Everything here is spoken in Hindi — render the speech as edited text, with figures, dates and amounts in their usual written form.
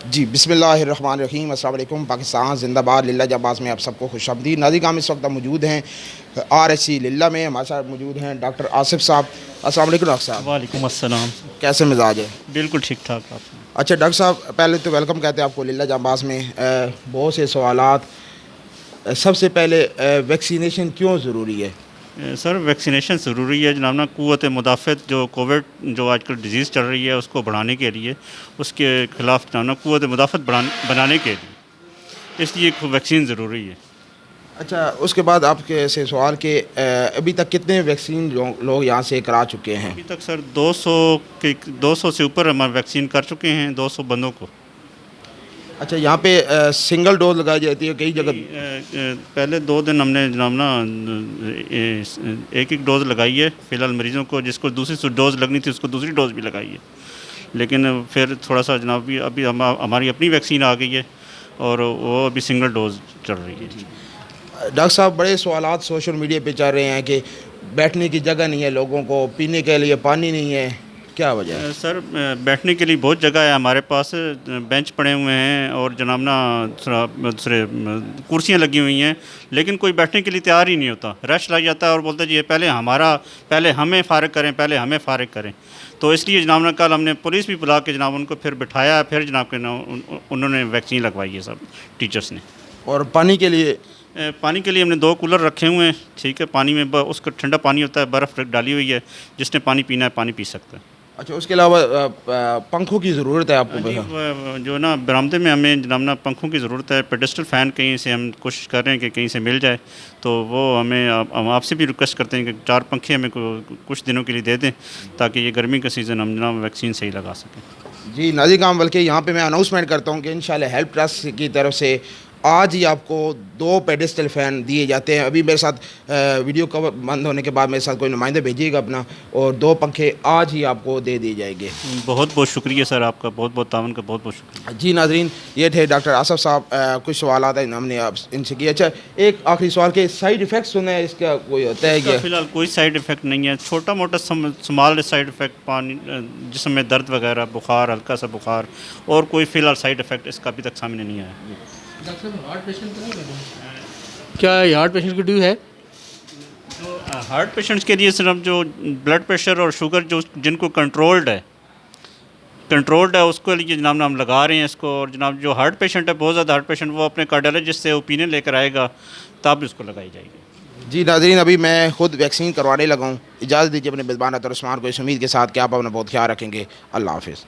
जी बिस्मिल्लाहिर्रहमानिर्रहीम अस्सलाम वालेकुम। पाकिस्तान ज़िंदाबाद। लिल्ला जाबाज़ में आप सबको खुशामदीद। नाज़रीन हम इस वक्त मौजूद हैं RSC लिल्ला में। हमारे साथ मौजूद हैं डॉक्टर आसिफ साहब। अस्सलाम वालेकुम डॉक्टर साहब, वालेकुम अस्सलाम। कैसे मिजाज है? बिल्कुल ठीक ठाक आप। अच्छा डॉक्टर साहब, पहले तो वेलकम कहते हैं आपको लिल्ला जाबाज़ में। बहुत से सवालात। सबसे पहले वैक्सीनेशन क्यों ज़रूरी है? सर वैक्सीनेशन ज़रूरी है जनाब ना, क़ुव्वत मुदाफ़त जो कोविड जो आजकल डिज़ीज़ चल रही है उसको बढ़ाने के लिए, उसके ख़िलाफ़ जनाब ना क़ुव्वत मुदाफ़त बनाने के लिए, इसलिए वैक्सीन ज़रूरी है। अच्छा, उसके बाद आपके से सवाल कि अभी तक कितने वैक्सीन लोग यहाँ से करा चुके हैं? अभी तक सर 200 से ऊपर हम वैक्सीन कर चुके हैं, 200 बंदों को। अच्छा, यहाँ पे सिंगल डोज लगाई जाती है कई जगह? पहले 2 दिन हमने जनाब ना एक डोज़ लगाई है फ़िलहाल मरीज़ों को, जिसको दूसरी डोज़ लगनी थी उसको दूसरी डोज़ भी लगाई है। लेकिन फिर थोड़ा सा जनाब भी अभी हमारी अपनी वैक्सीन आ गई है और वो अभी सिंगल डोज़ चल रही है। डॉक्टर साहब, बड़े सवालात सोशल मीडिया पे चल रहे हैं कि बैठने की जगह नहीं है लोगों को, पीने के लिए पानी नहीं है, क्या वजह है? सर बैठने के लिए बहुत जगह है हमारे पास, बेंच पड़े हुए हैं और जनाब ना दूसरे कुर्सियाँ लगी हुई हैं, लेकिन कोई बैठने के लिए तैयार ही नहीं होता। रश लग जाता है और बोलता है जी ये पहले हमें फ़ारिग करें, पहले हमें फ़ारिग करें। तो इसलिए जनाब ना कल हमने पुलिस भी बुला के जनाब उनको फिर बिठाया, फिर जनाब के ना उन्होंने वैक्सीन लगवाई है सब टीचर्स ने। और पानी के लिए? पानी के लिए हमने 2 कूलर रखे हुए हैं, ठीक है। पानी में उसका ठंडा पानी होता है, बर्फ़ डाली हुई है, जिसने पानी पीना है पानी पी सकता है। अच्छा, उसके अलावा पंखों की ज़रूरत है आपको? जी जो ना बरामदे में हमें जनाब ना पंखों की ज़रूरत है। पेडेस्टल फ़ैन कहीं से हम कोशिश कर रहे हैं कि कहीं से मिल जाए, तो वो हमें हम आपसे भी रिक्वेस्ट करते हैं कि 4 पंखे हमें कुछ दिनों के लिए दे दें, ताकि ये गर्मी का सीज़न हम जनाब वैक्सीन सही लगा सकें। जी नाज़रीन काम, बल्कि यहाँ पे मैं अनाउंसमेंट करता हूँ कि इंशाल्लाह हेल्प ट्रस्ट की तरफ से आज ही आपको 2 पेडेस्टल फ़ैन दिए जाते हैं। अभी मेरे साथ वीडियो कवर बंद होने के बाद मेरे साथ कोई नुमाइंदा भेजिएगा अपना, और 2 पंखे आज ही आपको दे दिए जाएंगे। बहुत-बहुत शुक्रिया सर आपका, बहुत-बहुत ताउन का बहुत-बहुत शुक्रिया। जी नाज़रीन, ये थे डॉक्टर आसिफ साहब। कुछ सवालात हैं हमने आप इनसे किए। अच्छा, एक आखिरी सवाल के साइड इफ़ेक्ट्स सुने हैं, इसका कोई होता है इसका क्या? फ़िलहाल कोई साइड इफ़ेक्ट नहीं है, छोटा-मोटा स्मॉल साइड इफ़ेक्ट, पानी जिस्म में दर्द वगैरह, बुखार, हल्का सा बुखार, और कोई फ़िलहाल साइड इफ़ेक्ट इसका अभी तक सामने नहीं आया। डॉक्टर साहब हार्ट पेशेंट तो नहीं बने? क्या ये हार्ट पेशेंट की ड्यू है? जो हार्ट पेशेंट्स के लिए सिर्फ जो ब्लड प्रेशर और शुगर जो जिनको कंट्रोल्ड है उसके लिए जनाब ना हम लगा रहे हैं इसको। और जनाब जो हार्ट पेशेंट है, बहुत ज़्यादा हार्ट पेशेंट, वो अपने कार्डियोलॉजिस्ट से ओपिनियन लेकर आएगा, तब उसको लगाई जाएगी। जी नाज़रीन, अभी मैं खुद वैक्सीन करवाने लगा हूँ। इजाज़त दीजिए अपने मेज़बान अतर उस्मान को इस उम्मीद के साथ कि आप अपना बहुत ख्याल रखेंगे। अल्लाह हाफ़िज़।